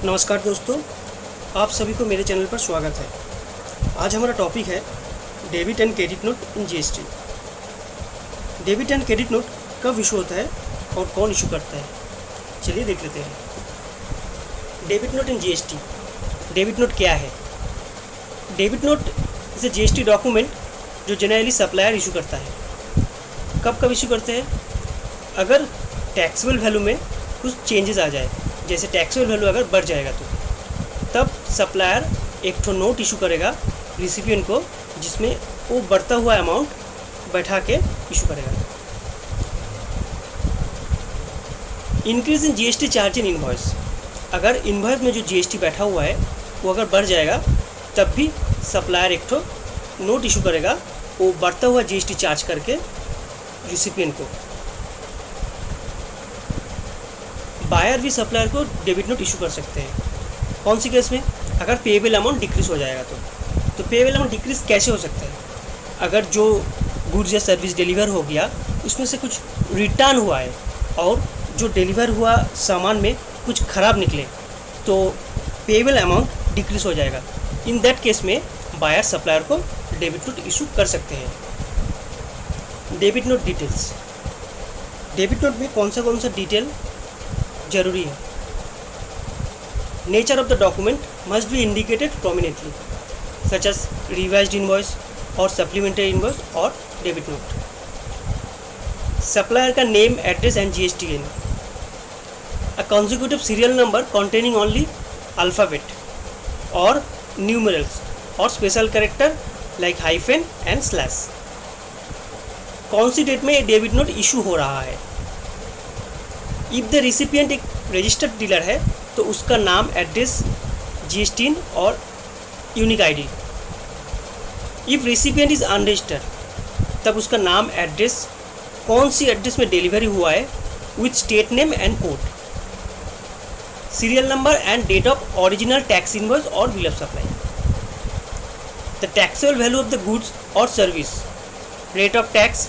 नमस्कार दोस्तों, आप सभी को मेरे चैनल पर स्वागत है। आज हमारा टॉपिक है debit and credit note in GST. Debit and credit note कब इशू होता है और कौन इशू करता है, चलिए देख लेते हैं। Debit note in GST. Debit note क्या है? Debit note is a GST document जो जनरली सप्लायर इशू करता है। कब कब इशू करते हैं? अगर टैक्सेबल वैल्यू में कुछ चेंजेस आ जाए, जैसे टैक्सेबल वैल्यू अगर बढ़ जाएगा तो तब सप्लायर एक ठो नोट इशू करेगा रिसिपिएंट को, जिसमें वो बढ़ता हुआ अमाउंट बैठा के इशू करेगा। Increase in GST charge in invoice. अगर इनवॉइस में जो जीएसटी बैठा हुआ है वो अगर बढ़ जाएगा तब भी सप्लायर एक ठो नोट इशू करेगा, वो बढ़ता हुआ जीएसटी चार्ज करके रिसिपिएंट को। बायर भी सप्लायर को डेबिट नोट इशू कर सकते हैं। कौन सी केस में? अगर पेएबल अमाउंट डिक्रीज हो जाएगा तो पेएबल अमाउंट डिक्रीज कैसे हो सकता है? अगर जो गुड्स या सर्विस डिलीवर हो गया उसमें से कुछ रिटर्न हुआ है और जो डिलीवर हुआ सामान में कुछ ख़राब निकले तो पेएबल अमाउंट डिक्रीज हो जाएगा। इन दैट केस में बायर सप्लायर को डेबिट नोट इशू कर सकते हैं। Debit note details. Debit note में कौन सा डिटेल जरूरी है? Nature of the document must be indicated prominently, such as revised invoice और सप्लीमेंट्री इनवॉइस और डेबिट नोट। सप्लायर का name, address and GSTN. A consecutive serial number containing only alphabet और numerals और special character like hyphen and slash. कौन सी date में debit note issue हो रहा है? इफ़ द रिसिपिएंट एक रजिस्टर्ड डीलर है तो उसका नाम, एड्रेस, जीएसटीएन और unique ID. If recipient is unregistered तब उसका नाम, एड्रेस, कौन सी एड्रेस में डिलीवरी हुआ है with state name and code, serial number and date of original tax invoice और bill of supply, the taxable value of the goods और service, rate of tax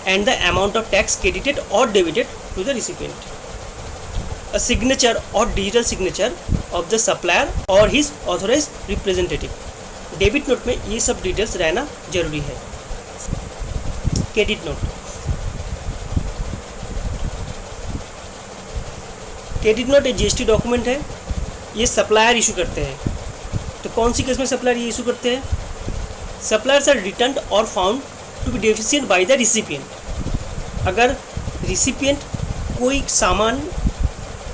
and the amount of tax credited or debited to the recipient, a signature or digital signature of the supplier or his authorized representative। Debit note में ये सब details रहना जरूरी है। Credit note. Credit note एक GST document है, ये supplier issue करते हैं। तो कौन सी केस में सप्लायर ये इशू करते हैं? सप्लायर्स आर रिटर्न्ड और found to be deficient by the recipient. अगर रिसिपिएंट कोई सामान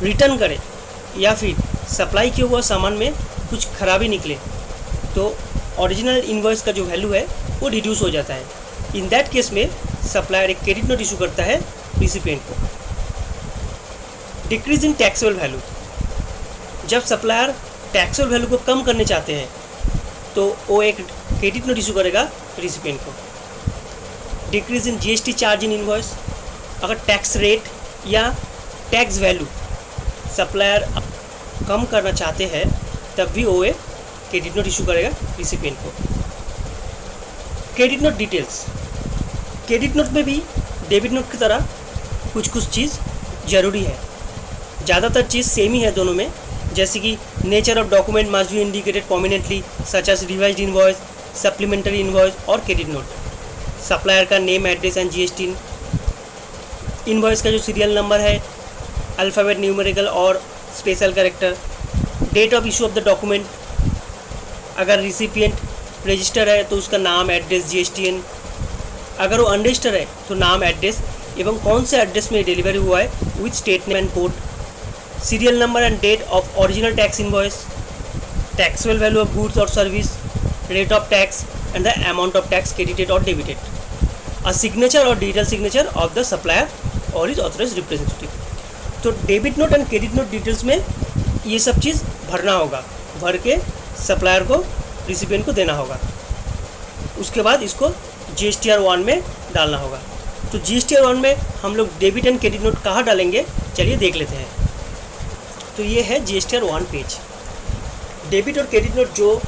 रिटर्न करे या फिर सप्लाई किया हुआ सामान में कुछ खराबी निकले तो ओरिजिनल इनवॉइस का जो वैल्यू है वो रिड्यूस हो जाता है। इन दैट केस में सप्लायर एक क्रेडिट नोट इशू करता है रिसिपिएंट को। Decrease in taxable value. जब सप्लायर टैक्सेबल वैल्यू को कम करने चाहते हैं तो वो एक क्रेडिट नोट इशू करेगा रिसिपिएंट को। Decrease in GST charge in invoice. अगर टैक्स रेट या टैक्स वैल्यू सप्लायर कम करना चाहते हैं तब भी वो एक क्रेडिट नोट इशू करेगा रिसिपिएंट को। Credit note details. Credit note में भी डेबिट नोट की तरह कुछ चीज़ ज़रूरी है। ज़्यादातर चीज़ सेम ही है दोनों में, जैसे कि nature of document must be indicated prominently, such as revised invoice, supplementary invoice और क्रेडिट नोट। सप्लायर का name, address and GSTN. Invoice का जो सीरियल नंबर है, अल्फ़ाबेट, न्यूमेरिकल और special character. Date of issue of the document. अगर recipient register है तो उसका नाम, एड्रेस, जीएसटीएन। अगर वो अनरजिस्टर है तो नाम, एड्रेस एवं कौन से एड्रेस में डिलीवरी हुआ है with state name and code, serial number and date of original tax invoice, taxable value of goods और service, rate of tax and the amount of tax credited or debited, a signature or digital signature of the supplier or his authorized representative। तो debit note and credit note details में ये सब चीज़ भरना होगा, भर के supplier को, recipient को देना होगा। उसके बाद इसको GSTR-1 में डालना होगा। तो GSTR-1 में हम लोग डेबिट एंड क्रेडिट नोट कहाँ डालेंगे, चलिए देख लेते हैं। तो ये है GSTR-1 पेज। डेबिट और क्रेडिट नोट जो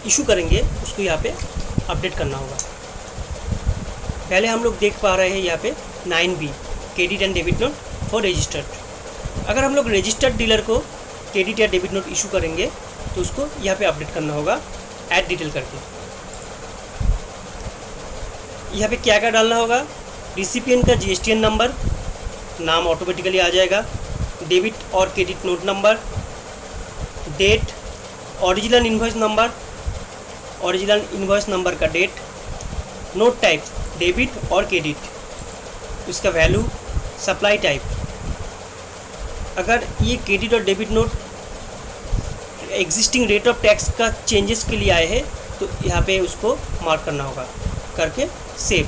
इशू करेंगे उसको यहाँ पे अपडेट करना होगा। पहले हम लोग देख पा रहे हैं यहाँ पे 9B credit and debit note for registered. अगर हम लोग रजिस्टर्ड डीलर को क्रेडिट या डेबिट नोट इशू करेंगे तो उसको यहाँ पे अपडेट करना होगा ऐड डिटेल करके। यहाँ पे क्या क्या डालना होगा, रिसिपिएंट का GSTN नंबर, नाम ऑटोमेटिकली आ जाएगा, डेबिट और credit note number, date, original invoice number, original invoice number का डेट, नोट टाइप डेबिट और क्रेडिट, उसका वैल्यू, सप्लाई टाइप। अगर ये क्रेडिट और debit note existing rate of tax का चेंजेस के लिए आए हैं तो यहाँ पे उसको मार्क करना होगा करके सेव।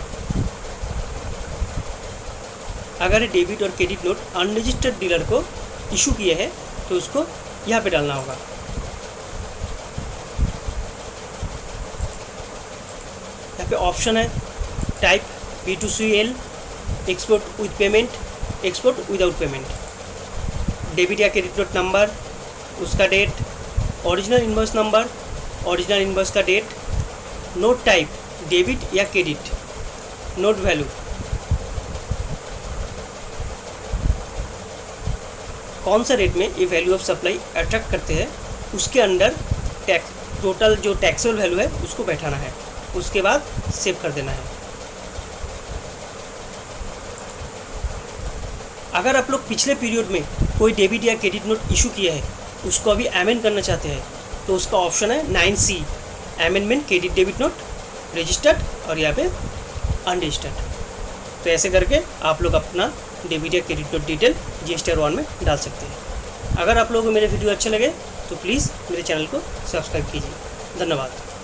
अगर ये डेबिट और क्रेडिट नोट अनरजिस्टर्ड डीलर को इशू किए हैं तो उसको यहाँ पे डालना होगा। यहाँ पे ऑप्शन है type B2CL, export with payment, export without payment, debit या क्रेडिट नोट नंबर, उसका date, original invoice number, original invoice का डेट, नोट टाइप डेबिट या क्रेडिट, नोट वैल्यू, कौन सा रेट में ये वैल्यू ऑफ सप्लाई अट्रैक्ट करते हैं, उसके अंडर टैक्स टोटल जो टैक्सेबल वैल्यू है उसको बैठाना है, उसके बाद सेव कर देना है। अगर आप लोग पिछले पीरियड में कोई डेबिट या क्रेडिट नोट इशू किया है उसको अभी अमेंड करना चाहते हैं तो उसका ऑप्शन है 9C, amendment credit debit note registered और यहाँ पे अनरजिस्टर्ड। तो ऐसे करके आप लोग अपना डेबिट या क्रेडिट नोट डिटेल GSTR 1 में डाल सकते हैं। अगर आप लोगों को मेरे वीडियो अच्छे लगे तो प्लीज़ मेरे चैनल को सब्सक्राइब कीजिए। धन्यवाद।